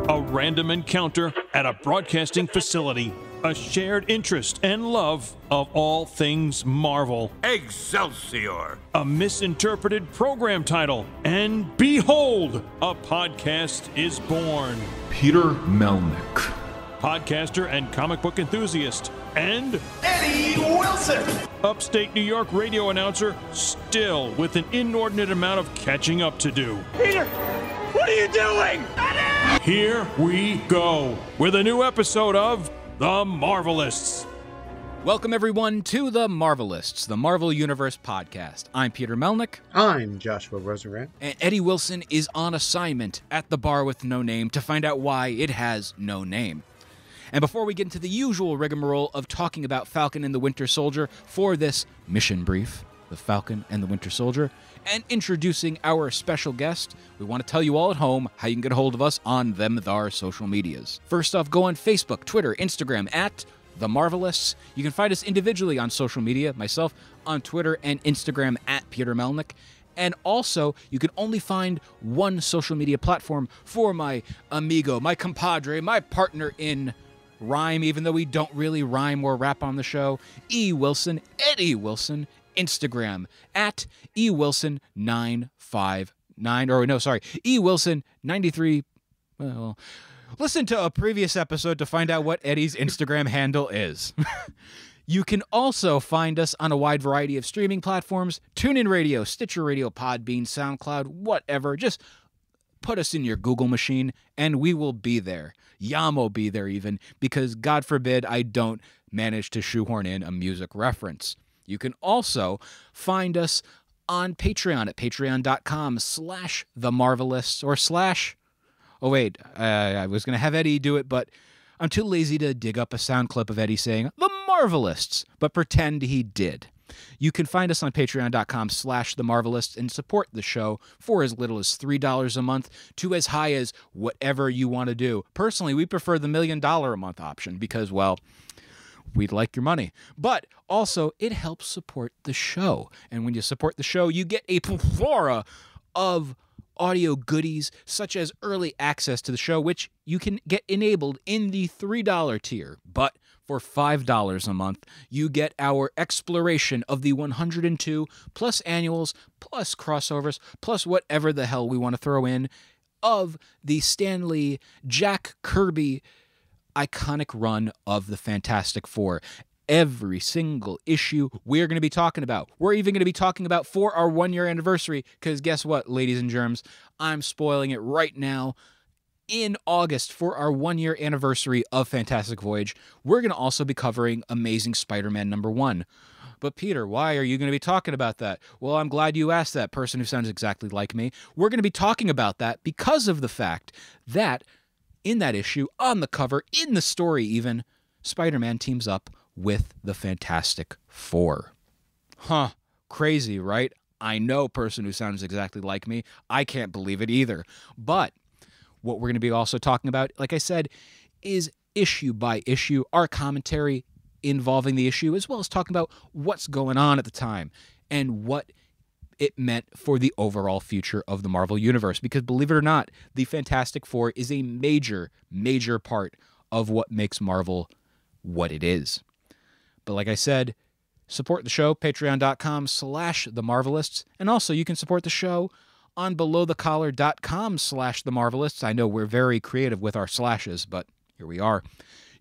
A random encounter at a broadcasting facility. A shared interest and love of all things Marvel. Excelsior! A misinterpreted program title. And behold, a podcast is born. Peter Melnick. Podcaster and comic book enthusiast. And Eddie Wilson! Upstate New York radio announcer, still with an inordinate amount of catching up to do. Peter, what are you doing? Eddie! Here we go with a new episode of The Marvelists. Welcome, everyone, to The Marvelists, the Marvel Universe podcast. I'm Peter Melnick. I'm Joshua Rosenrant. And Eddie Wilson is on assignment at the bar with no name to find out why it has no name. And before we get into the usual rigmarole of talking about Falcon and the Winter Soldier for this mission brief, The Falcon and the Winter Soldier, and introducing our special guest, we want to tell you all at home how you can get a hold of us on them thar social medias. First off, go on Facebook, Twitter, Instagram at The Marvelists. You can find us individually on social media, myself on Twitter and Instagram at Peter Melnick. And also, you can only find one social media platform for my amigo, my compadre, my partner in rhyme, even though we don't really rhyme or rap on the show, E. Wilson, Eddie Wilson, Instagram at ewilson959, or no, sorry, ewilson93. Well, listen to a previous episode to find out what Eddie's Instagram handle is. You can also find us on a wide variety of streaming platforms, TuneIn Radio, Stitcher Radio, Podbean, SoundCloud, whatever. Just put us in your Google machine, and we will be there. Yamo be there even, because God forbid I don't manage to shoehorn in a music reference. You can also find us on Patreon at patreon.com/themarvelists or oh wait, I was going to have Eddie do it, but I'm too lazy to dig up a sound clip of Eddie saying The Marvelists, but pretend he did. You can find us on patreon.com/themarvelists and support the show for as little as $3 a month to as high as whatever you want to do. Personally, we prefer the $1 million a month option because, well, we'd like your money. But also, it helps support the show. And when you support the show, you get a plethora of audio goodies, such as early access to the show, which you can get enabled in the $3 tier. But for $5 a month, you get our exploration of the 102 plus annuals, plus crossovers, plus whatever the hell we want to throw in of the Stan Lee, Jack Kirby iconic run of the Fantastic Four. Every single issue we're going to be talking about. We're even going to be talking about for our 1-year anniversary, because guess what, ladies and germs? I'm spoiling it right now. In August, for our 1-year anniversary of Fantastic Voyage, we're going to also be covering Amazing Spider-Man #1. But Peter, why are you going to be talking about that? Well, I'm glad you asked that, person who sounds exactly like me. We're going to be talking about that because of the fact that in that issue, on the cover, in the story even, Spider-Man teams up with the Fantastic Four. Huh, crazy, right? I know, person who sounds exactly like me. I can't believe it either. But what we're going to be also talking about, like I said, is issue by issue, our commentary involving the issue, as well as talking about what's going on at the time and what it meant for the overall future of the Marvel Universe. Because believe it or not, the Fantastic Four is a major, major part of what makes Marvel what it is. But like I said, support the show, patreon.com/themarvelists. And also you can support the show on belowthecollar.com/themarvelists. I know we're very creative with our slashes, but here we are.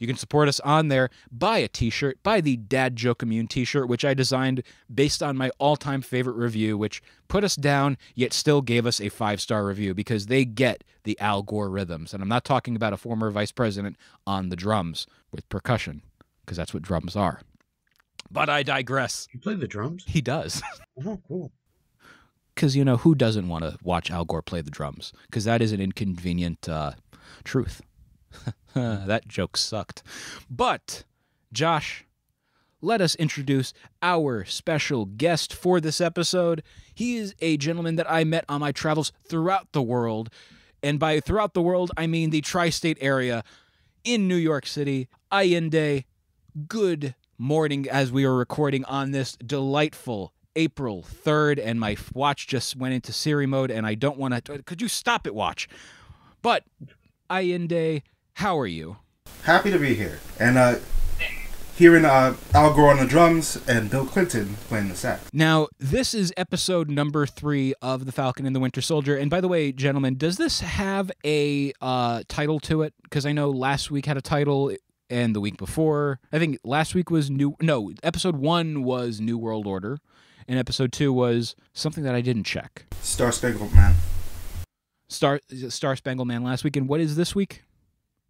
You can support us on there. Buy a t-shirt. Buy the Dad Joke Immune t-shirt, which I designed based on my all-time favorite review, which put us down, yet still gave us a 5-star review because they get the Al Gore rhythms. And I'm not talking about a former vice president on the drums with percussion, because that's what drums are. But I digress. You play the drums? He does. Oh, cool. Because, you know, who doesn't want to watch Al Gore play the drums? Because that is an inconvenient truth. That joke sucked. But, Josh, let us introduce our special guest for this episode. He is a gentleman that I met on my travels throughout the world. And by throughout the world, I mean the tri-state area in New York City. Allende, good morning as we are recording on this delightful April 3rd. And my watch just went into Siri mode, and I don't want to... Could you stop it, watch? But Ayinde, how are you? Happy to be here. And hearing Al Gore on the drums and Bill Clinton playing the sax. Now, this is episode number 3 of The Falcon and the Winter Soldier. And by the way, gentlemen, does this have a title to it? Because I know last week had a title, and the week before, I think last week was episode 1 was New World Order, and episode 2 was something that I didn't check. Star Spangled Man. Star Spangled Man last week, and what is this week?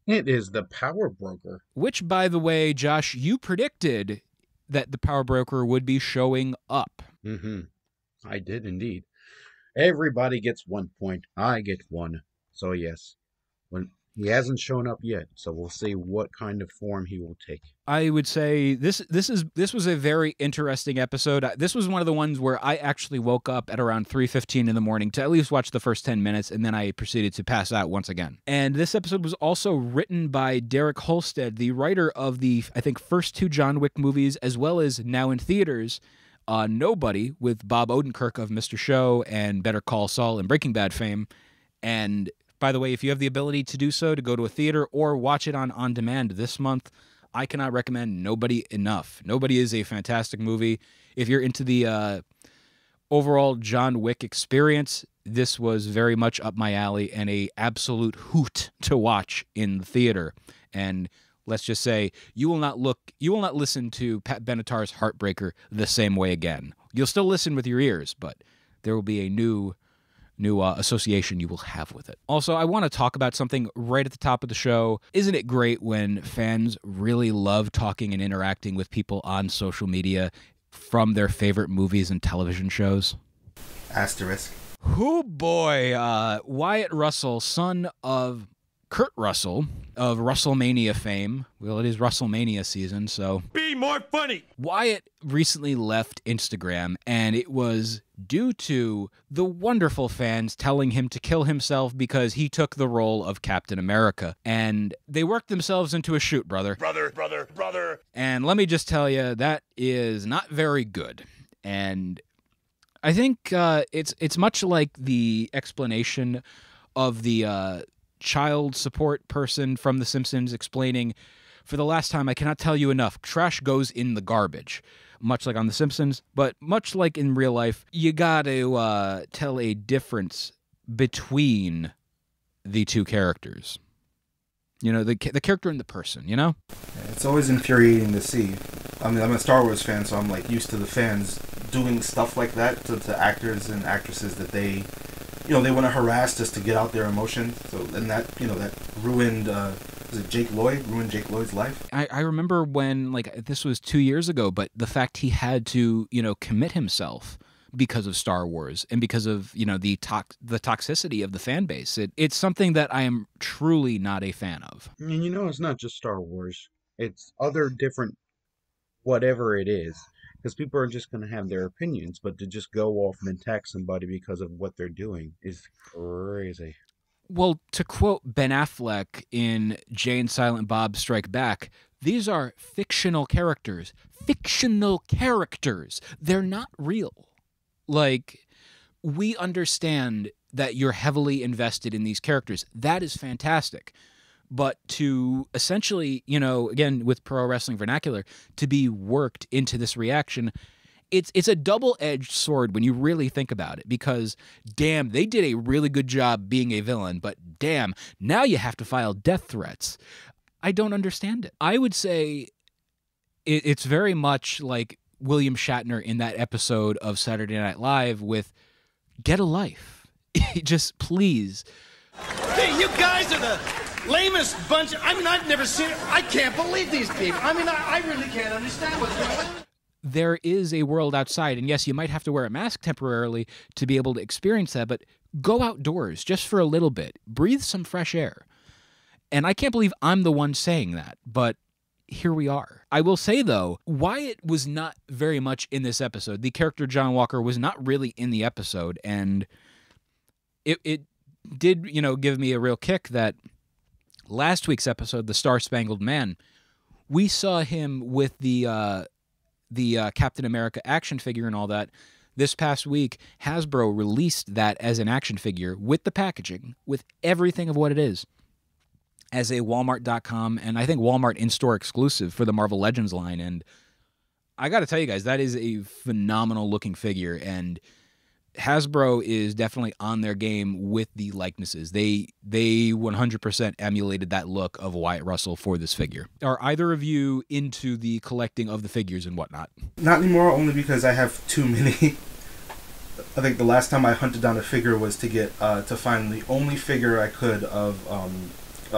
It is the Power Broker. Which, by the way, Josh, you predicted that the Power Broker would be showing up. Mm-hmm. I did indeed. Everybody gets 1 point. I get 1. So yes, when he hasn't shown up yet, so we'll see what kind of form he will take. I would say this was a very interesting episode. This was one of the ones where I actually woke up at around 3:15 in the morning to at least watch the first 10 minutes, and then I proceeded to pass out once again. And this episode was also written by Derek Holstead, the writer of the, I think, first 2 John Wick movies, as well as now in theaters, Nobody, with Bob Odenkirk of Mr. Show and Better Call Saul and Breaking Bad fame. And by the way, if you have the ability to do so, to go to a theater or watch it on demand this month, I cannot recommend Nobody enough. Nobody is a fantastic movie. If you're into the overall John Wick experience, this was very much up my alley and a absolute hoot to watch in the theater. And let's just say you will not listen to Pat Benatar's Heartbreaker the same way again. You'll still listen with your ears, but there will be a new association you will have with it. Also, I want to talk about something right at the top of the show. Isn't it great when fans really love talking and interacting with people on social media from their favorite movies and television shows? Asterisk. Oh boy, Wyatt Russell, son of Kurt Russell of WrestleMania fame. Well, it is WrestleMania season, so... Be more funny! Wyatt recently left Instagram, and it was due to the wonderful fans telling him to kill himself because he took the role of Captain America. And they worked themselves into a shoot, brother. Brother. And let me just tell you, that is not very good. And I think it's much like the explanation of the child support person from The Simpsons explaining, for the last time, I cannot tell you enough, trash goes in the garbage. Much like on The Simpsons, but much like in real life, you got to tell a difference between the two characters. You know, the character and the person, you know? It's always infuriating to see. I mean, I'm a Star Wars fan, so I'm like used to the fans doing stuff like that to actors and actresses that they want to harass just to get out their emotions. So, and that, that ruined, was it Jake Lloyd? Ruined Jake Lloyd's life? I remember when, this was 2 years ago, but the fact he had to, commit himself because of Star Wars and because of, the toxicity of the fan base. It's something that I am truly not a fan of. And it's not just Star Wars. It's other different whatever it is. Because people are just going to have their opinions, but to just go off and attack somebody because of what they're doing is crazy. Well, to quote Ben Affleck in Jay and Silent Bob Strike Back, these are fictional characters. Fictional characters. They're not real. We understand that you're heavily invested in these characters. That is fantastic. But to essentially, again, with pro wrestling vernacular, to be worked into this reaction, it's a double-edged sword when you really think about it, because, damn, they did a really good job being a villain, but damn, now you have to file death threats. I don't understand it. I would say it's very much like William Shatner in that episode of Saturday Night Live with Get a Life. Just please. Hey, you guys are the lamest bunch. I've never seen it. I can't believe these people. I really can't understand what's going on. There is a world outside, and yes, you might have to wear a mask temporarily to be able to experience that, but go outdoors just for a little bit. Breathe some fresh air. And I can't believe I'm the one saying that, but here we are. I will say, though, Wyatt was not very much in this episode. The character John Walker was not really in the episode, and it did, give me a real kick that last week's episode, The Star-Spangled Man, we saw him with the Captain America action figure and all that. This past week, Hasbro released that as an action figure with the packaging, with everything of what it is. as a Walmart.com and I think Walmart in-store exclusive for the Marvel Legends line. And I got to tell you guys, that is a phenomenal looking figure. And Hasbro is definitely on their game with the likenesses. They 100% emulated that look of Wyatt Russell for this figure. Are either of you into the collecting of the figures and whatnot? Not anymore, only because I have too many. I think the last time I hunted down a figure was to get to find the only figure I could of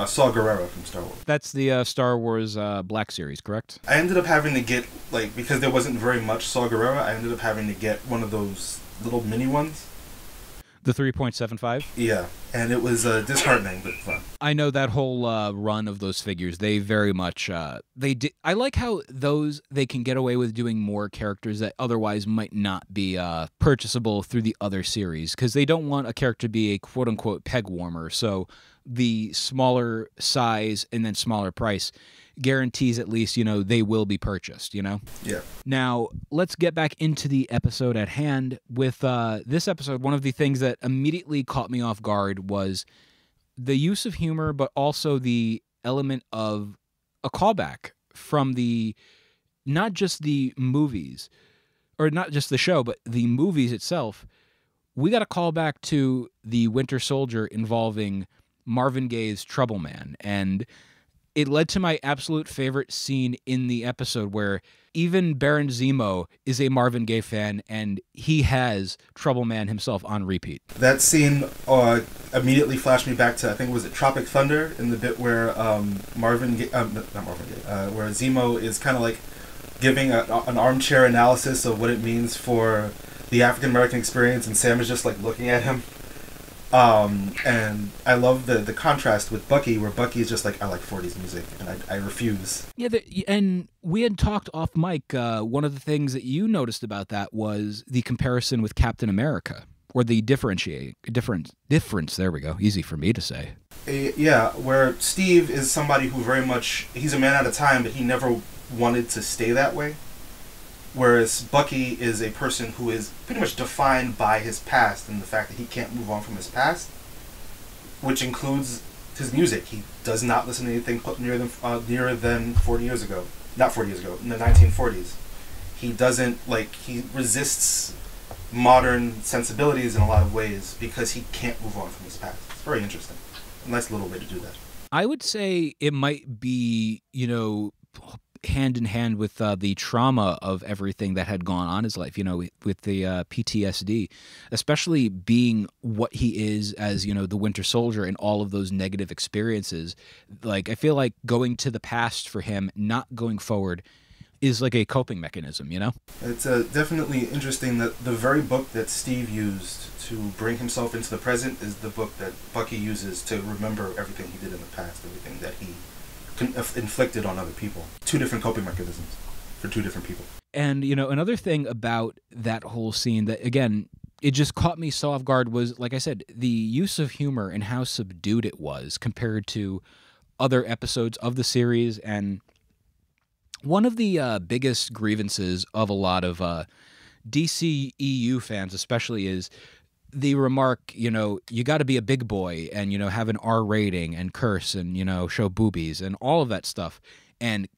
Saw Gerrera from Star Wars. That's the Star Wars Black Series, correct? I ended up having to get, like, because there wasn't very much Saw Gerrera, I ended up having to get one of those little mini ones. The 3.75? Yeah, and it was disheartening, but fun. I know that whole run of those figures, they very much, I like how they can get away with doing more characters that otherwise might not be purchasable through the other series, because they don't want a character to be a quote-unquote peg warmer, so the smaller size and then smaller price guarantees at least, they will be purchased, Yeah. Now, let's get back into the episode at hand. With this episode, one of the things that immediately caught me off guard was the use of humor, but also the element of a callback from not just the movies, or not just the show, but the movies itself. We got a callback to the Winter Soldier involving Marvin Gaye's Trouble Man, and it led to my absolute favorite scene in the episode where even Baron Zemo is a Marvin Gaye fan, and he has Trouble Man himself on repeat. That scene immediately flashed me back to, I think, was it Tropic Thunder, in the bit where where Zemo is kind of like giving an armchair analysis of what it means for the African American experience, and Sam is just like looking at him. And I love the contrast with Bucky, where Bucky is just like, I like 40s music, and I refuse. Yeah, and we had talked off mic, one of the things that you noticed about that was the comparison with Captain America, or the difference, there we go, easy for me to say. Yeah, where Steve is somebody who very much, he's a man at a time, but he never wanted to stay that way. Whereas Bucky is a person who is pretty much defined by his past and the fact that he can't move on from his past, which includes his music. He does not listen to anything nearer than 40 years ago. Not 40 years ago, in the 1940s. He doesn't, he resists modern sensibilities in a lot of ways because he can't move on from his past. It's very interesting. A nice little way to do that. I would say it might be, hand in hand with the trauma of everything that had gone on in his life, with the PTSD, especially being what he is as, the Winter Soldier and all of those negative experiences. I feel like going to the past for him, not going forward, is like a coping mechanism, It's definitely interesting that the very book that Steve used to bring himself into the present is the book that Bucky uses to remember everything he did in the past, everything that he inflicted on other people. Two different coping mechanisms for two different people. And, another thing about that whole scene that, again, it just caught me so off guard was, like I said, the use of humor and how subdued it was compared to other episodes of the series. And one of the biggest grievances of a lot of DCEU fans especially is the remark, you got to be a big boy and, have an R rating and curse and, show boobies and all of that stuff. And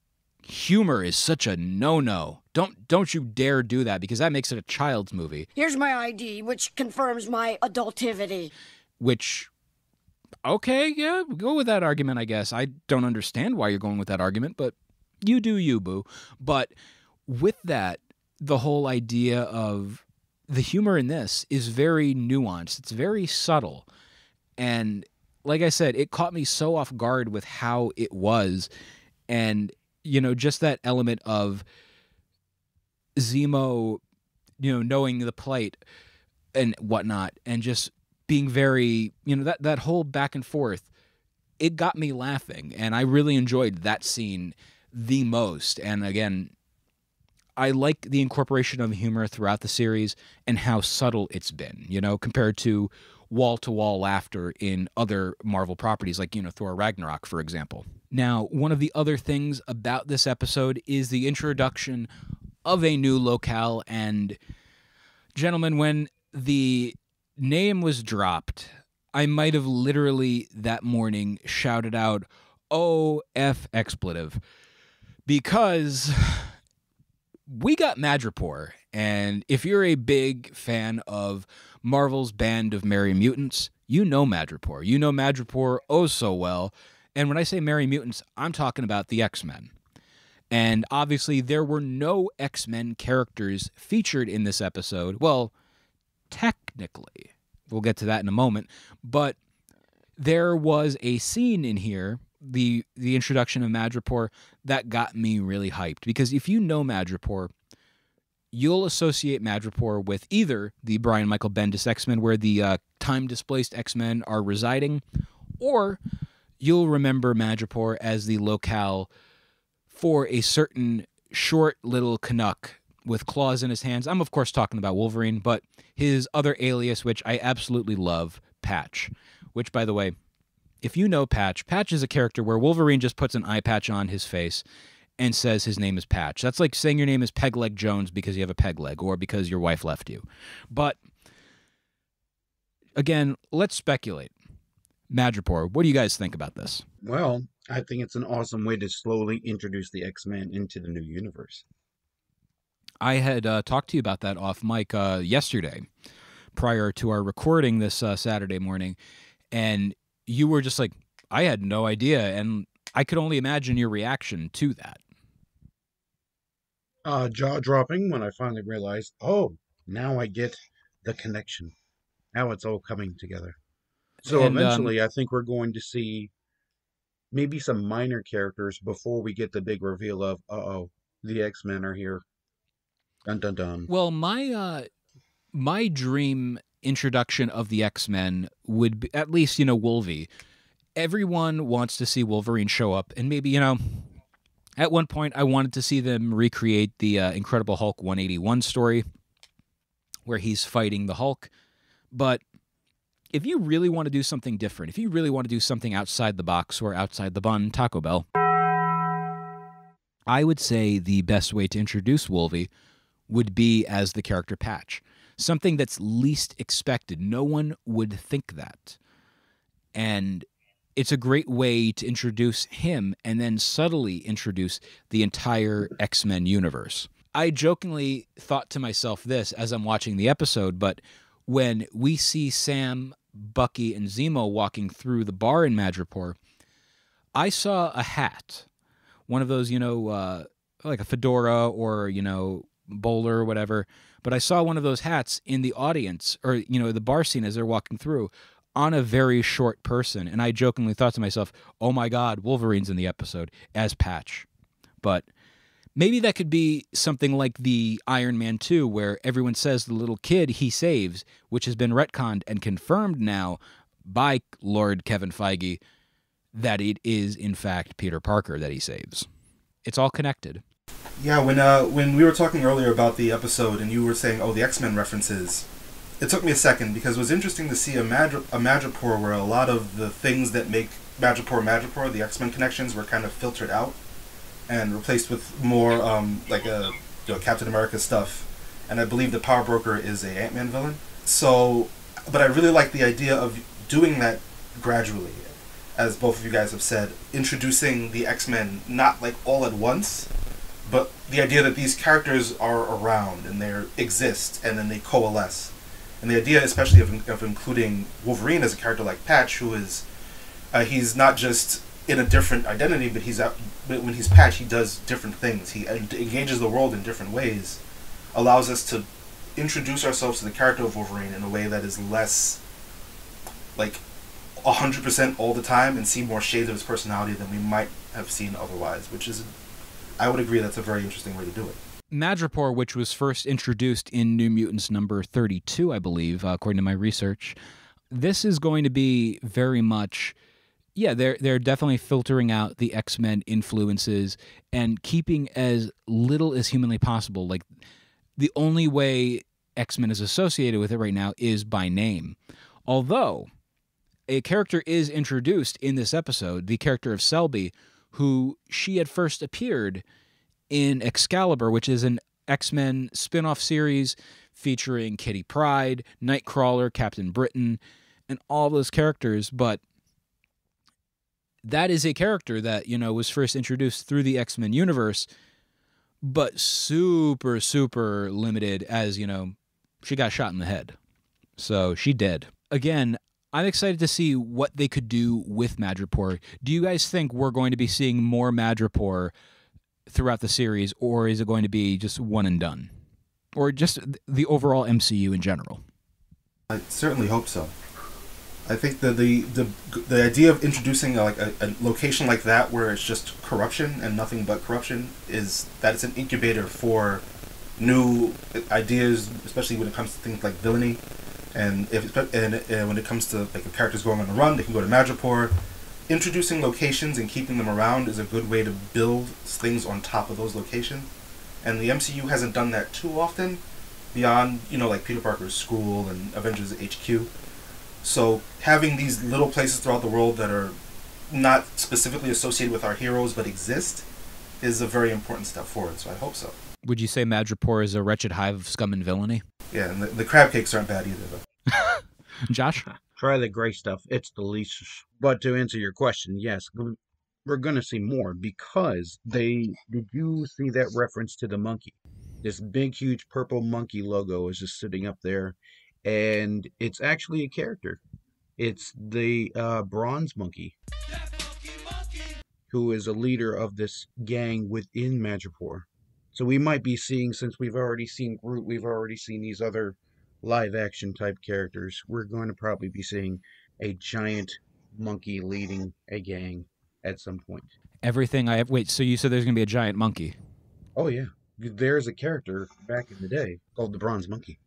humor is such a no-no. Don't you dare do that, because that makes it a child's movie. Here's my ID, which confirms my adultivity. Which, okay, yeah, go with that argument, I guess. I don't understand why you're going with that argument, but you do you, boo. But with that, the whole idea of the humor in this is very nuanced. It's very subtle. And like I said, it caught me so off guard with how it was. And, just that element of Zemo, knowing the plight and whatnot, and just being very, that whole back and forth, it got me laughing. And I really enjoyed that scene the most. And again, I like the incorporation of humor throughout the series and how subtle it's been, compared to wall-to-wall laughter in other Marvel properties like, Thor Ragnarok, for example. Now, one of the other things about this episode is the introduction of a new locale. And, gentlemen, when the name was dropped, I might have literally that morning shouted out, "Oh, F expletive," because we got Madripoor, and if you're a big fan of Marvel's Band of Merry Mutants, you know Madripoor. You know Madripoor oh so well. And when I say Merry Mutants, I'm talking about the X-Men. And obviously, there were no X-Men characters featured in this episode. Well, technically, we'll get to that in a moment. But there was a scene in here, the introduction of Madripoor, that got me really hyped. Because if you know Madripoor, you'll associate Madripoor with either the Brian Michael Bendis X-Men, where the time-displaced X-Men are residing, or you'll remember Madripoor as the locale for a certain short little Canuck with claws in his hands. I'm, of course, talking about Wolverine, but his other alias, which I absolutely love, Patch. Which, by the way, if you know Patch, Patch is a character where Wolverine just puts an eye patch on his face and says his name is Patch. That's like saying your name is Pegleg Jones because you have a peg leg or because your wife left you. But, again, let's speculate. Madripoor, what do you guys think about this? Well, I think it's an awesome way to slowly introduce the X-Men into the new universe. I had talked to you about that off mic yesterday, prior to our recording this Saturday morning, and you were just like, I had no idea, and I could only imagine your reaction to that. Jaw-dropping when I finally realized, oh, now I get the connection. Now it's all coming together. So And, eventually, I think we're going to see maybe some minor characters before we get the big reveal of, uh-oh, the X-Men are here. Dun, dun, dun. Well, my dream introduction of the X-Men would be, at least, Wolvie. Everyone wants to see Wolverine show up, and maybe, at one point I wanted to see them recreate the Incredible Hulk 181 story where he's fighting the Hulk. But if you really want to do something different, if you really want to do something outside the box or outside the bun, Taco Bell, I would say the best way to introduce Wolvie would be as the character Patch. Something that's least expected. No one would think that. And it's a great way to introduce him and then subtly introduce the entire X-Men universe. I jokingly thought to myself this as I'm watching the episode, but when we see Sam, Bucky, and Zemo walking through the bar in Madripoor, I saw a hat. One of those, like a fedora or, bowler or whatever. But I saw one of those hats in the audience or, the bar scene as they're walking through on a very short person. And I jokingly thought to myself, oh my God, Wolverine's in the episode as Patch. But maybe that could be something like the Iron Man 2, where everyone says the little kid he saves, which has been retconned and confirmed now by Lord Kevin Feige, that it is, in fact, Peter Parker that he saves. It's all connected. Yeah, when we were talking earlier about the episode and you were saying, oh, the X-Men references, it took me a second because it was interesting to see a Madripoor where a lot of the things that make Madripoor, the X-Men connections, were kind of filtered out and replaced with more Captain America stuff. And I believe the Power Broker is a Ant-Man villain. So, but I really like the idea of doing that gradually, as both of you guys have said, introducing the X-Men not like all at once, but the idea that these characters are around and they exist and then they coalesce. And the idea especially of including Wolverine as a character like Patch, who is, he's not just in a different identity, but when he's Patch, he does different things. He engages the world in different ways, allows us to introduce ourselves to the character of Wolverine in a way that is less like 100% all the time and see more shades of his personality than we might have seen otherwise, which is, I would agree, that's a very interesting way to do it. Madripoor, which was first introduced in New Mutants number 32, I believe, according to my research, this is going to be very much, yeah, they're definitely filtering out the X-Men influences and keeping as little as humanly possible. Like, the only way X-Men is associated with it right now is by name. Although, a character is introduced in this episode, the character of Selby, who she had first appeared in Excalibur, which is an X-Men spin-off series featuring Kitty Pryde, Nightcrawler, Captain Britain, and all those characters, but that is a character that, was first introduced through the X-Men universe, but super, super limited as, she got shot in the head. So she dead. Again, I'm excited to see what they could do with Madripoor. Do you guys think we're going to be seeing more Madripoor throughout the series, or is it going to be just one and done? Or just the overall MCU in general? I certainly hope so. I think that the idea of introducing a location like that where it's just corruption and nothing but corruption is that it's an incubator for new ideas, especially when it comes to things like villainy, and when it comes to like if characters going on a run, they can go to Madripoor. Introducing locations and keeping them around is a good way to build things on top of those locations, and the MCU hasn't done that too often, beyond like Peter Parker's school and Avengers HQ. So having these little places throughout the world that are not specifically associated with our heroes but exist is a very important step forward, so I hope so. Would you say Madripoor is a wretched hive of scum and villainy? Yeah, and the crab cakes aren't bad either, though. Josh? Try the gray stuff. It's delicious. But to answer your question, yes, we're going to see more because did you see that reference to the monkey? This big, huge purple monkey logo is just sitting up there, and it's actually a character. It's the bronze monkey, who is a leader of this gang within Madripoor. So we might be seeing, since we've already seen Groot, we've already seen these other live-action type characters, we're going to probably be seeing a giant monkey leading a gang at some point. Everything I have... Wait, so you said there's going to be a giant monkey? Oh, yeah. There's a character back in the day called the Bronze Monkey.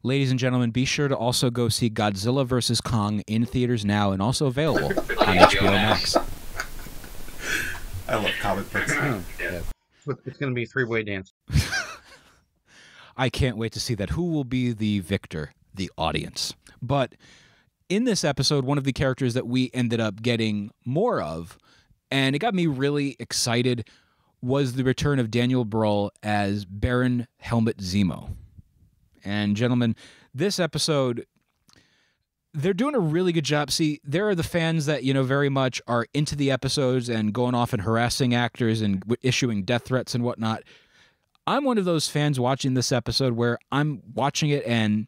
Ladies and gentlemen, be sure to also go see Godzilla vs. Kong in theaters now and also available on HBO Max. I love comic books. Yeah. It's going to be a three-way dance. I can't wait to see that. Who will be the victor? The audience. But in this episode, one of the characters that we ended up getting more of, and it got me really excited, was the return of Daniel Bruhl as Baron Helmut Zemo. And gentlemen, this episode, they're doing a really good job. See, there are the fans that, very much are into the episodes and going off and harassing actors and issuing death threats and whatnot. I'm one of those fans watching this episode where I'm watching it and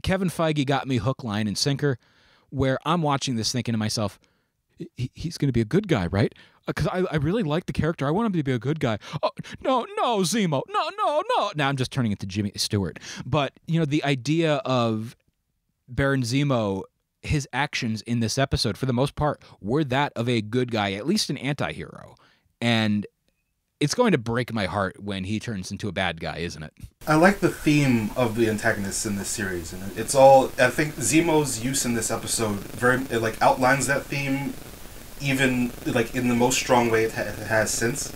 Kevin Feige got me hook, line, and sinker, where I'm watching this thinking to myself, he's going to be a good guy, right? Because I really like the character. I want him to be a good guy. Oh, no, Zemo. No. Now I'm just turning into Jimmy Stewart. But, the idea of Baron Zemo, his actions in this episode, for the most part, were that of a good guy, at least an anti-hero. And it's going to break my heart when he turns into a bad guy, isn't it? I like the theme of the antagonists in this series, and it's all. I think Zemo's use in this episode outlines that theme, even in the most strong way it has since.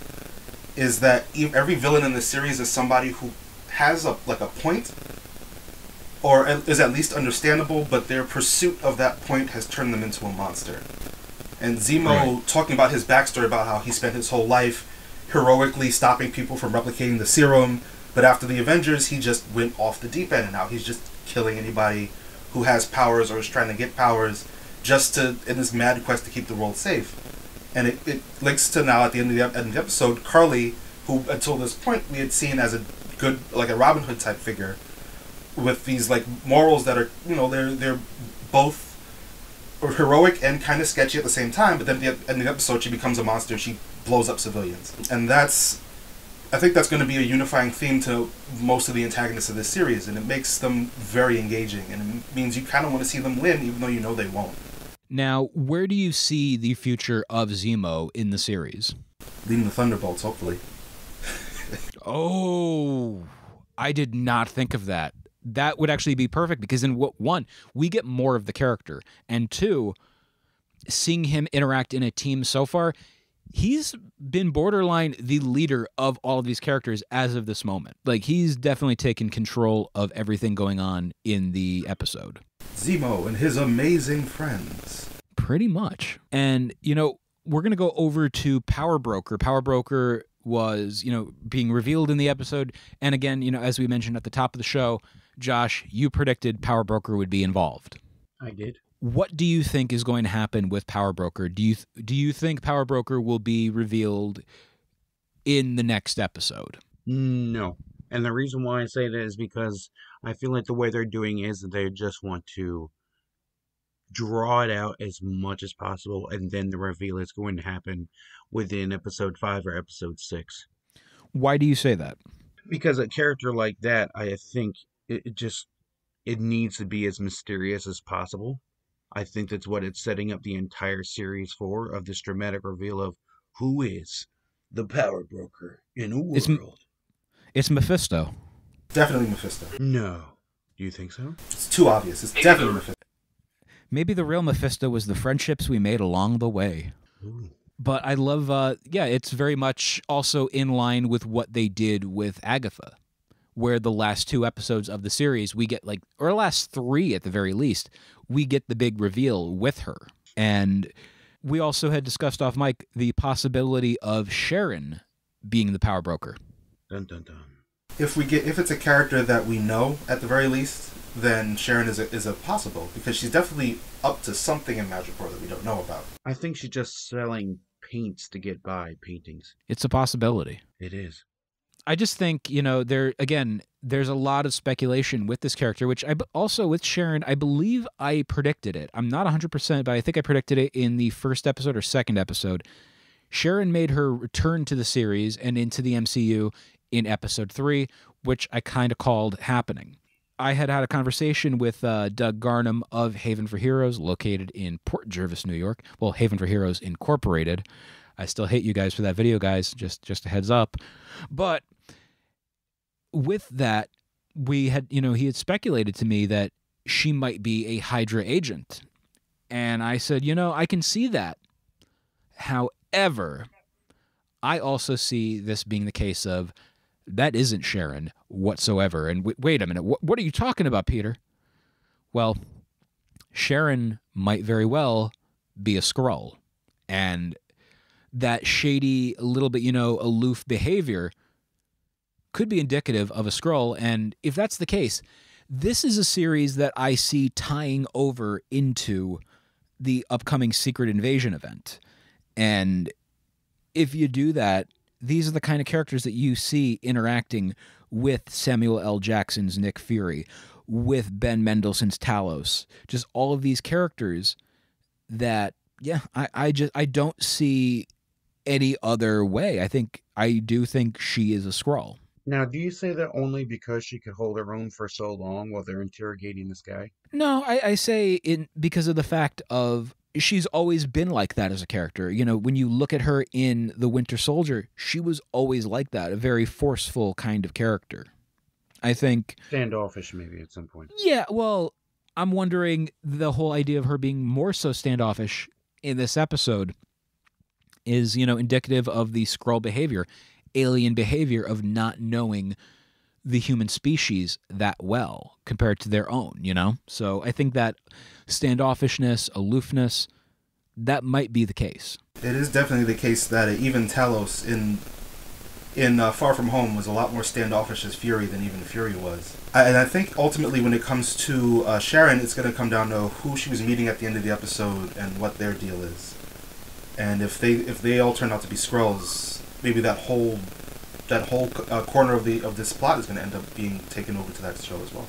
Is that every villain in this series is somebody who has a point, or is at least understandable, but their pursuit of that point has turned them into a monster. And Zemo, talking about his backstory, about how he spent his whole life heroically stopping people from replicating the serum, but after the Avengers, he just went off the deep end, and now he's just killing anybody who has powers or is trying to get powers just in this mad quest to keep the world safe. And it links to now, at the end of the episode, Carly, who until this point we had seen as a good, a Robin Hood type figure, with these morals that are, they're both heroic and kind of sketchy at the same time, but then at the end of the episode she becomes a monster. She blows up civilians, and I think that's going to be a unifying theme to most of the antagonists of this series, and it makes them very engaging, and it means you kind of want to see them win, even though they won't. Now, where do you see the future of Zemo in the series? Leading the Thunderbolts, hopefully. Oh, I did not think of that. That would actually be perfect, because in one, we get more of the character, and two, seeing him interact in a team so far, he's been borderline the leader of all of these characters as of this moment. He's definitely taken control of everything going on in the episode. Zemo and his amazing friends. Pretty much. And, we're going to go over to Power Broker. Power Broker was, being revealed in the episode. And again, as we mentioned at the top of the show, Josh, you predicted Power Broker would be involved. I did. What do you think is going to happen with Power Broker? Do you think Power Broker will be revealed in the next episode? No. And the reason why I say that is because I feel like the way they're doing is that they just want to draw it out as much as possible, and then the reveal is going to happen within episode 5 or episode 6. Why do you say that? Because a character like that, I think it needs to be as mysterious as possible. I think that's what it's setting up the entire series for, of this dramatic reveal of who is the Power Broker in a world. It's Mephisto. Definitely Mephisto. No. Do you think so? It's too obvious. It's definitely Mephisto. Maybe the real Mephisto was the friendships we made along the way. Ooh. But I love, it's very much also in line with what they did with Agatha, where the last 2 episodes of the series, we get or last 3 at the very least, we get the big reveal with her. And we also had discussed off mic the possibility of Sharon being the Power Broker. Dun, dun, dun. If it's a character that we know at the very least, then Sharon is a possible, because she's definitely up to something in Madripoor that we don't know about. I think she's just selling paints to get by, paintings. It's a possibility. It is. I just think, there's a lot of speculation with this character, which also with Sharon, I believe I predicted it. I'm not 100%, but I think I predicted it in the first episode or second episode. Sharon made her return to the series and into the MCU in episode 3, which I kind of called happening. I had a conversation with Doug Garnham of Haven for Heroes, located in Port Jervis, New York. Well, Haven for Heroes Incorporated. I still hate you guys for that video, guys. Just a heads up. But with that, he had speculated to me that she might be a Hydra agent. And I said, I can see that. However, I also see this being the case of that isn't Sharon whatsoever. And wait a minute, what are you talking about, Peter? Well, Sharon might very well be a Skrull. And that shady, a little bit, aloof behavior could be indicative of a Skrull. And if that's the case, this is a series that I see tying over into the upcoming Secret Invasion event. And if you do that, these are the kind of characters that you see interacting with Samuel L. Jackson's Nick Fury, with Ben Mendelsohn's Talos. Just all of these characters that, I don't see any other way. I do think she is a Skrull. Now, do you say that only because she could hold her own for so long while they're interrogating this guy? No, I say because of the fact of she's always been like that as a character. When you look at her in The Winter Soldier, she was always like that, a very forceful kind of character. I think... standoffish, maybe, at some point. Yeah, well, I'm wondering the whole idea of her being more so standoffish in this episode is, indicative of the Skrull behavior, alien behavior of not knowing the human species that well compared to their own, So I think that standoffishness, aloofness, that might be the case. It is definitely the case that even Talos in Far From Home was a lot more standoffish as Fury than even Fury was. And I think ultimately when it comes to Sharon, it's going to come down to who she was meeting at the end of the episode and what their deal is. And if they all turn out to be Skrulls, maybe that whole corner of this plot is going to end up being taken over to that show as well.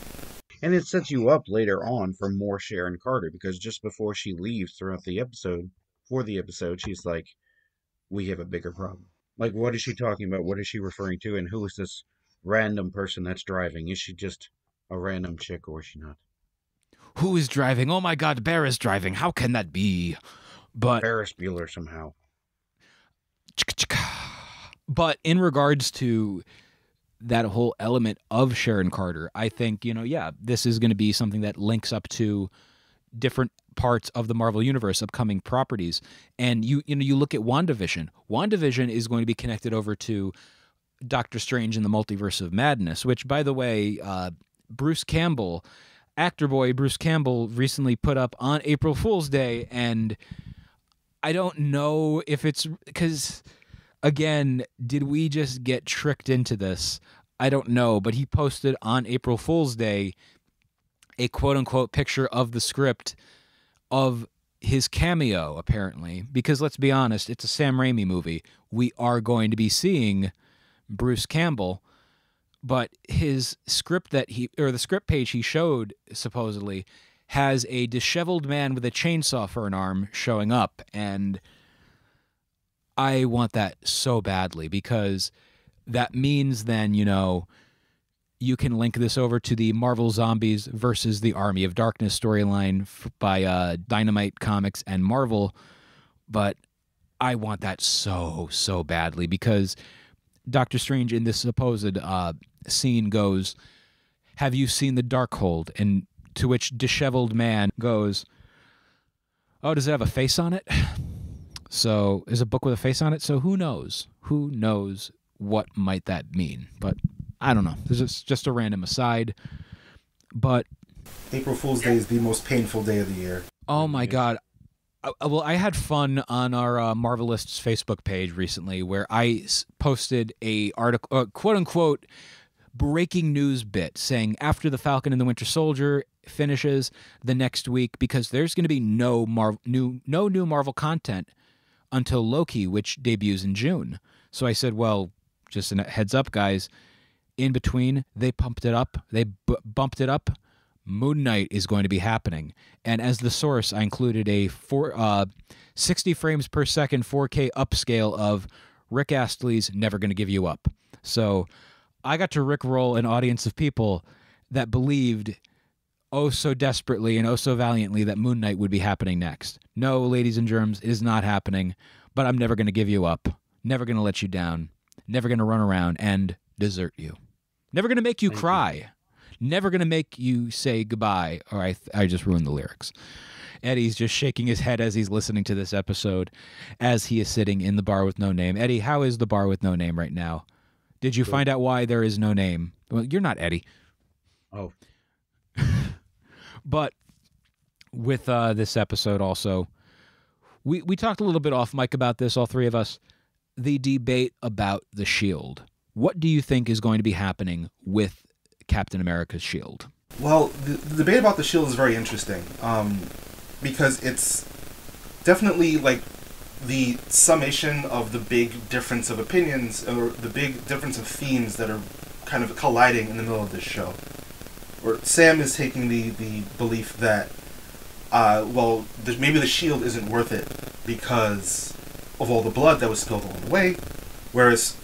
And it sets you up later on for more Sharon Carter, because just before she leaves throughout the episode, she's like, we have a bigger problem. Like, what is she talking about? What is she referring to? And who is this random person that's driving? Is she just a random chick, or is she not? Who is driving? Oh my God, Bear is driving. How can that be? But Ferris Bueller somehow. But in regards to that whole element of Sharon Carter, I think, this is going to be something that links up to different parts of the Marvel Universe, upcoming properties. And you look at WandaVision. WandaVision is going to be connected over to Doctor Strange in the Multiverse of Madness, which, by the way, Bruce Campbell, actor boy Bruce Campbell, recently put up on April Fool's Day. And I don't know if it's because... Again, did we just get tricked into this? I don't know, but he posted on April Fool's Day a quote-unquote picture of the script of his cameo, apparently, because let's be honest, it's a Sam Raimi movie. We are going to be seeing Bruce Campbell, but his script the script page he showed supposedly has a disheveled man with a chainsaw for an arm showing up, and I want that so badly because that means then, you can link this over to the Marvel Zombies versus the Army of Darkness storyline by Dynamite Comics and Marvel, but I want that so, so badly because Doctor Strange in this supposed scene goes, "Have you seen the Darkhold?" And to which disheveled man goes, "Oh, does it have a face on it?" So, is a book with a face on it? So who knows? Who knows what might that mean? But I don't know. This is just a random aside. But April Fool's Day is the most painful day of the year. oh my God. Well, I had fun on our Marvelists Facebook page recently where I posted a article, quote-unquote, breaking news bit saying after the Falcon and the Winter Soldier finishes the next week, because there's going to be no new Marvel content until Loki, which debuts in June. So I said, well, just a heads up, guys. In between, they pumped it up. They bumped it up. Moon Knight is going to be happening. And as the source, I included a 60 frames per second 4K upscale of Rick Astley's Never Gonna Give You Up. So I got to rickroll an audience of people that believed oh so desperately and oh so valiantly that Moon Knight would be happening next. No, ladies and germs, it is not happening, but I'm never going to give you up. Never going to let you down. Never going to run around and desert you. Never going to make you cry. Never going to make you say goodbye, or I just ruined the lyrics. Eddie's just shaking his head as he's listening to this episode as he is sitting in the bar with no name. Eddie, how is the bar with no name right now? Did you find out why there is no name? Well, you're not Eddie. Oh. But with this episode also, we talked a little bit off mic about this, all three of us, the debate about the shield. What do you think is going to be happening with Captain America's shield? Well, the debate about the shield is very interesting because it's definitely like the summation of the big difference of opinions or the big difference of themes that are kind of colliding in the middle of this show. Where Sam is taking the belief that, maybe the shield isn't worth it because of all the blood that was spilled along the way, whereas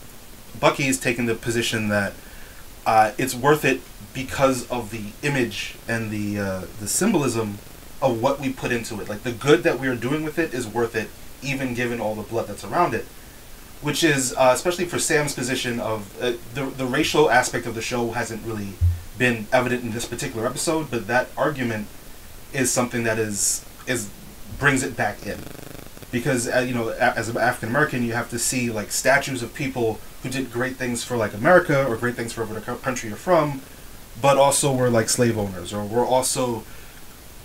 Bucky is taking the position that it's worth it because of the image and the symbolism of what we put into it. Like, the good that we are doing with it is worth it, even given all the blood that's around it. Which is, especially for Sam's position of, the racial aspect of the show hasn't really been evident in this particular episode, but that argument is something that is brings it back in. Because, as an African American, you have to see, like, statues of people who did great things for, like, America or great things for whatever country you're from, but also were, like, slave owners or were also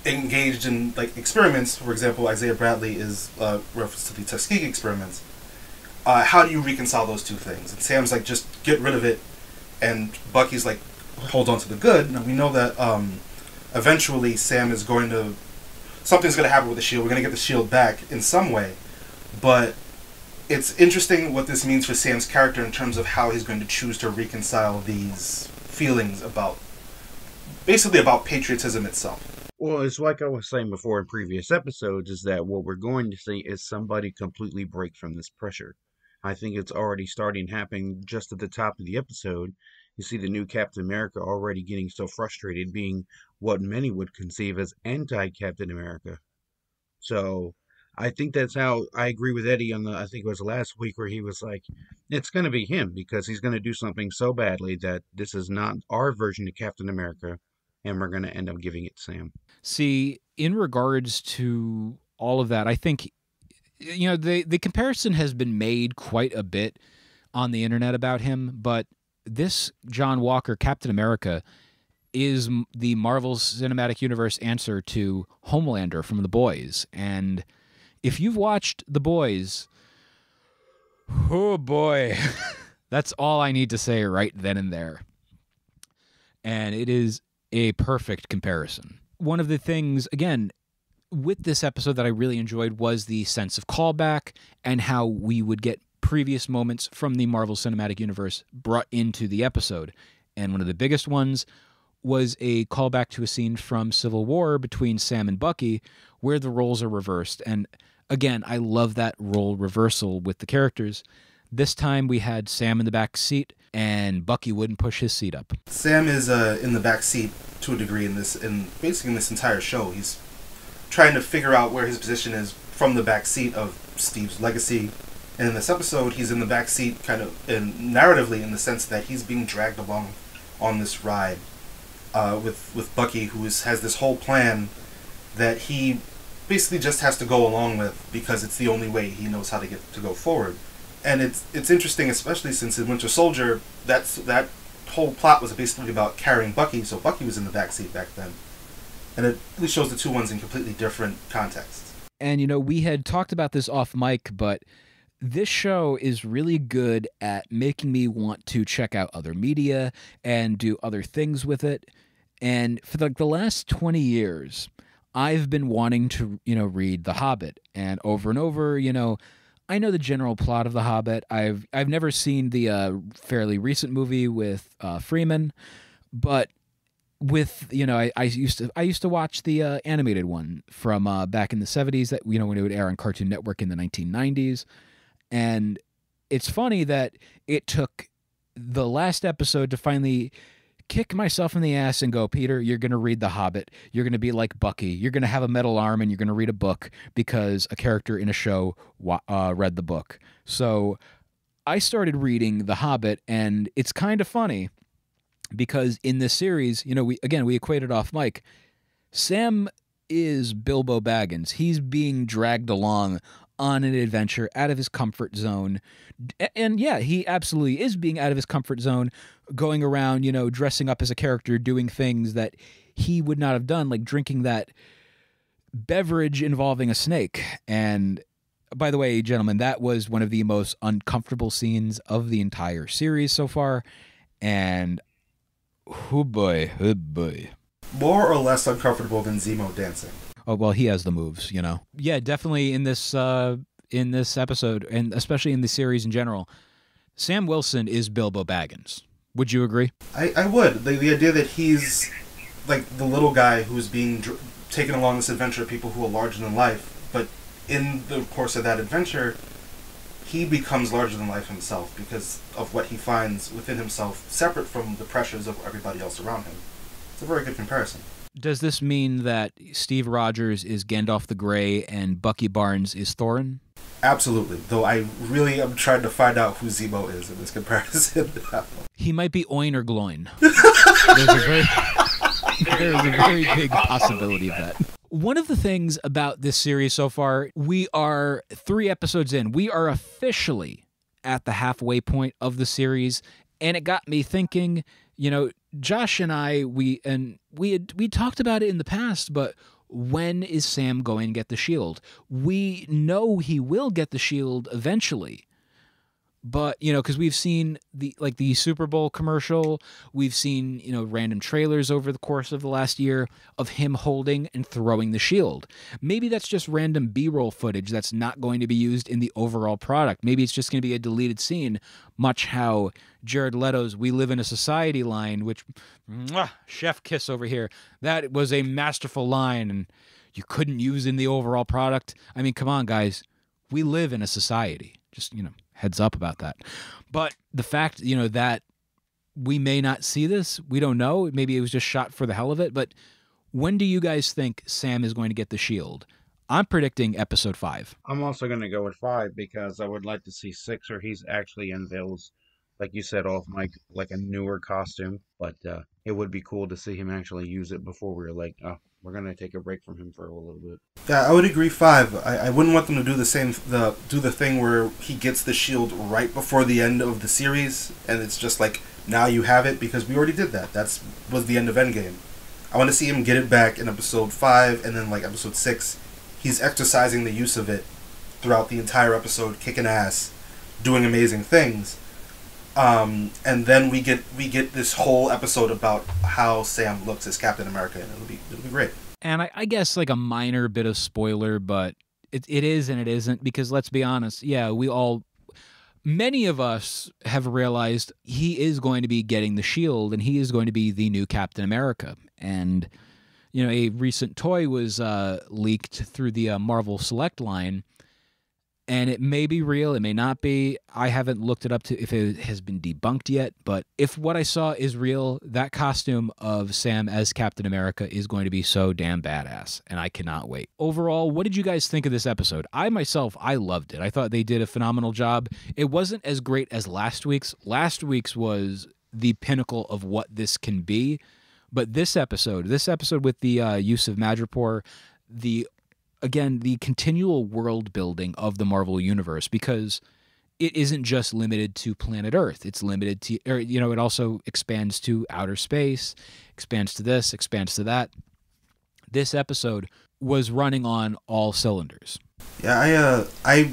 engaged in, like, experiments. For example, Isaiah Bradley is reference to the Tuskegee experiments. How do you reconcile those two things? And Sam's like, just get rid of it, and Bucky's like, hold on to the good. Now, we know that eventually Sam is going to... Something's going to happen with the shield. We're going to get the shield back in some way. But it's interesting what this means for Sam's character in terms of how he's going to choose to reconcile these feelings about... basically about patriotism itself. Well, it's like I was saying before in previous episodes, is that what we're going to see is somebody completely break from this pressure. I think it's already starting happening just at the top of the episode. You see the new Captain America already getting so frustrated, being what many would conceive as anti-Captain America. So I think that's how I agree with Eddie on I think it was last week, where he was like, it's going to be him because he's going to do something so badly that this is not our version of Captain America, and we're going to end up giving it to Sam. See, in regards to all of that, I think, the comparison has been made quite a bit on the internet about him, but this John Walker, Captain America, is the Marvel Cinematic Universe answer to Homelander from The Boys. And if you've watched The Boys, oh boy, That's all I need to say right then and there. And it is a perfect comparison. One of the things, again, with this episode that I really enjoyed was the sense of callback and how we would get previous moments from the Marvel Cinematic Universe brought into the episode. And one of the biggest ones was a callback to a scene from Civil War between Sam and Bucky where the roles are reversed. And again, I love that role reversal with the characters. This time we had Sam in the back seat and Bucky wouldn't push his seat up. Sam is in the back seat to a degree in this entire show. He's trying to figure out where his position is from the back seat of Steve's legacy. And in this episode, he's in the back seat kind of narratively in the sense that he's being dragged along on this ride with Bucky, who has this whole plan that he basically just has to go along with because it's the only way he knows how to get to go forward. And it's interesting, especially since in Winter Soldier, that whole plot was basically about carrying Bucky, so Bucky was in the backseat back then. And it really shows the two ones in completely different contexts. And, you know, we had talked about this off mic, but this show is really good at making me want to check out other media and do other things with it. And for the last 20 years, I've been wanting to, read The Hobbit. And over, I know the general plot of The Hobbit. I've never seen the fairly recent movie with Freeman, but with I used to watch the animated one from back in the 70s that when it would air on Cartoon Network in the 1990s, and it's funny that it took the last episode to finally kick myself in the ass and go, Peter, you're going to read The Hobbit. You're going to be like Bucky. You're going to have a metal arm and you're going to read a book because a character in a show read the book. So I started reading The Hobbit, and it's kind of funny because in this series, we equated off mic. Sam is Bilbo Baggins. He's being dragged along on an adventure out of his comfort zone. And yeah, he absolutely is being out of his comfort zone, going around, dressing up as a character, doing things that he would not have done, like drinking that beverage involving a snake. And by the way, gentlemen, that was one of the most uncomfortable scenes of the entire series so far. And oh boy. More or less uncomfortable than Zemo dancing. Oh, well, he has the moves, Yeah, definitely in this episode, and especially in the series in general, Sam Wilson is Bilbo Baggins. Would you agree? I would. The idea that he's like the little guy who's being taken along this adventure of people who are larger than life, but in the course of that adventure, he becomes larger than life himself because of what he finds within himself, separate from the pressures of everybody else around him. It's a very good comparison. Does this mean that Steve Rogers is Gandalf the Grey and Bucky Barnes is Thorin? Absolutely, though I really am trying to find out who Zemo is in this comparison. He might be Oin or Gloin. There's a very big possibility of that. One of the things about this series so far, we are 3 episodes in. We are officially at the halfway point of the series, and it got me thinking, Josh and I, we talked about it in the past, but when is Sam going to get the shield? We know he will get the shield eventually. But, because we've seen the Super Bowl commercial, we've seen, random trailers over the course of the last year of him holding and throwing the shield. Maybe that's just random B-roll footage that's not going to be used in the overall product. Maybe it's just going to be a deleted scene, much how Jared Leto's We Live in a Society line, which, chef kiss over here, that was a masterful line and you couldn't use in the overall product. I mean, come on, guys. We live in a society. Just, heads up about that. But the fact, that we may not see this, we don't know. Maybe it was just shot for the hell of it. But when do you guys think Sam is going to get the shield? I'm predicting episode 5. I'm also going to go with 5 because I would like to see 6 or he's actually unveils, like you said, off mic, like a newer costume. But it would be cool to see him actually use it before we were like, oh, we're going to take a break from him for a little bit. Yeah, I would agree 5. I wouldn't want them to do the thing where he gets the shield right before the end of the series, and it's just like, now you have it, because we already did that. Was the end of Endgame. I want to see him get it back in episode 5, and then like episode 6, he's exercising the use of it throughout the entire episode, kicking ass, doing amazing things. And then we get this whole episode about how Sam looks as Captain America, and it'll be great. And I guess like a minor bit of spoiler, but it is and it isn't, because let's be honest, yeah, many of us have realized he is going to be getting the shield and he is going to be the new Captain America. And, you know, a recent toy was leaked through the Marvel Select line, and it may be real, it may not be. I haven't looked it up to if it has been debunked yet, but if what I saw is real, that costume of Sam as Captain America is going to be so damn badass, and I cannot wait. Overall, what did you guys think of this episode? I loved it. I thought they did a phenomenal job. It wasn't as great as last week's. Last week's was the pinnacle of what this can be, but this episode with the use of Madripoor, the continual world building of the Marvel Universe, because it isn't just limited to planet Earth. It's limited to, it also expands to outer space, expands to this, expands to that. This episode was running on all cylinders. Yeah, I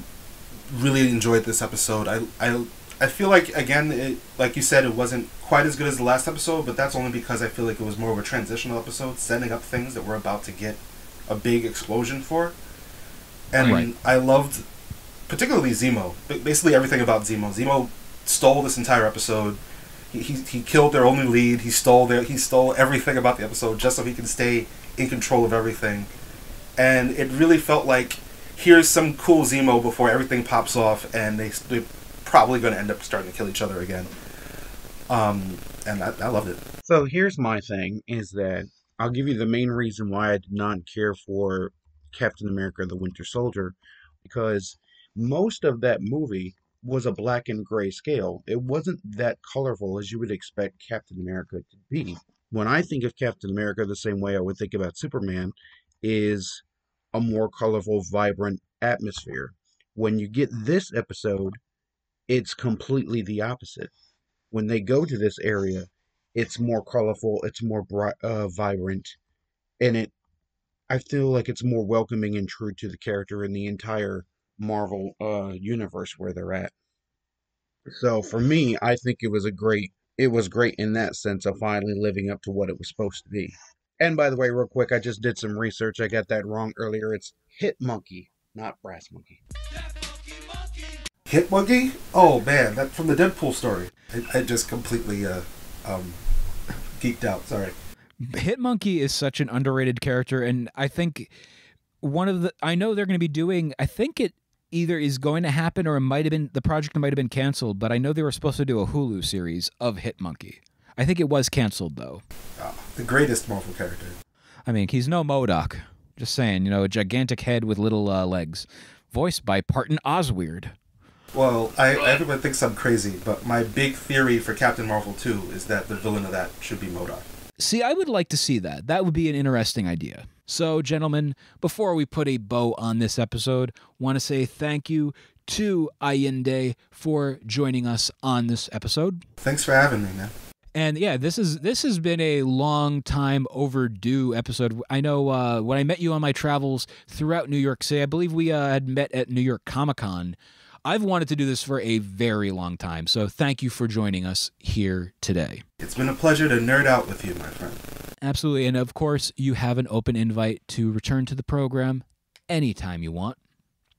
really enjoyed this episode. I feel like, again, like you said, it wasn't quite as good as the last episode, but that's only because I feel like it was more of a transitional episode, setting up things that we're about to get a big explosion for. And right. I loved particularly Zemo, basically everything about Zemo. Zemo stole this entire episode. He killed their only lead. He stole everything about the episode just so he can stay in control of everything. And it really felt like, here's some cool Zemo before everything pops off and they're probably going to end up starting to kill each other again. And I loved it. So here's my thing, is that I'll give you the main reason why I did not care for Captain America the Winter Soldier, because most of that movie was a black and gray scale. It wasn't that colorful as you would expect Captain America to be. When I think of Captain America, the same way I would think about Superman, is a more colorful, vibrant atmosphere. When you get this episode, it's completely the opposite. When they go to this area, it's more colorful, it's more vibrant, and I feel like it's more welcoming and true to the character in the entire Marvel universe where they're at. So for me, I think it was great in that sense of finally living up to what it was supposed to be. And by the way, real quick, I just did some research. I got that wrong earlier. It's Hit Monkey, not Brass Monkey. Hit Monkey? Oh man, that from the Deadpool story. I just completely geeked out. Sorry. Hitmonkey is such an underrated character, and I think I know they're going to be doing, I think it either is going to happen or the project might have been canceled, but I know they were supposed to do a Hulu series of Hitmonkey. I think it was canceled, though. The greatest Marvel character. I mean, he's no MODOK. Just saying, a gigantic head with little legs. Voiced by Parton Osweird. Well, everyone thinks I'm crazy, but my big theory for Captain Marvel 2 is that the villain of that should be MODOK. See, I would like to see that. That would be an interesting idea. So, gentlemen, before we put a bow on this episode, want to say thank you to Allende for joining us on this episode. Thanks for having me, man. And yeah, this has been a long time overdue episode. I know when I met you on my travels throughout New York City, I believe we had met at New York Comic-Con. I've wanted to do this for a very long time, so thank you for joining us here today. It's been a pleasure to nerd out with you, my friend. Absolutely, and of course, you have an open invite to return to the program anytime you want.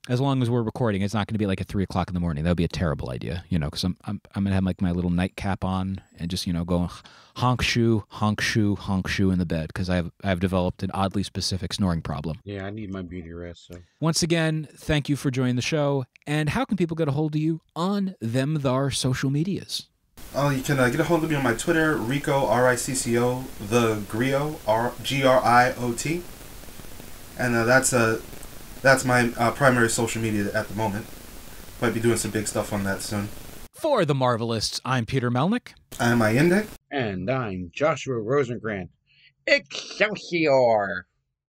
As long as we're recording, it's not going to be like at 3 o'clock in the morning. That would be a terrible idea, because I'm going to have like my little nightcap on and just, go honk shoe, honk shoe, honk shoe in the bed, because I've developed an oddly specific snoring problem. Yeah, I need my beauty rest. So once again, thank you for joining the show. And how can people get a hold of you on them thar social medias? Oh, you can get a hold of me on my Twitter, Rico, R-I-C-C-O, the Griot, G-R-I-O-T. And that's my primary social media at the moment. Might be doing some big stuff on that soon. For the Marvelists, I'm Peter Melnick. I'm Allende. And I'm Joshua Rosengrant. Excelsior!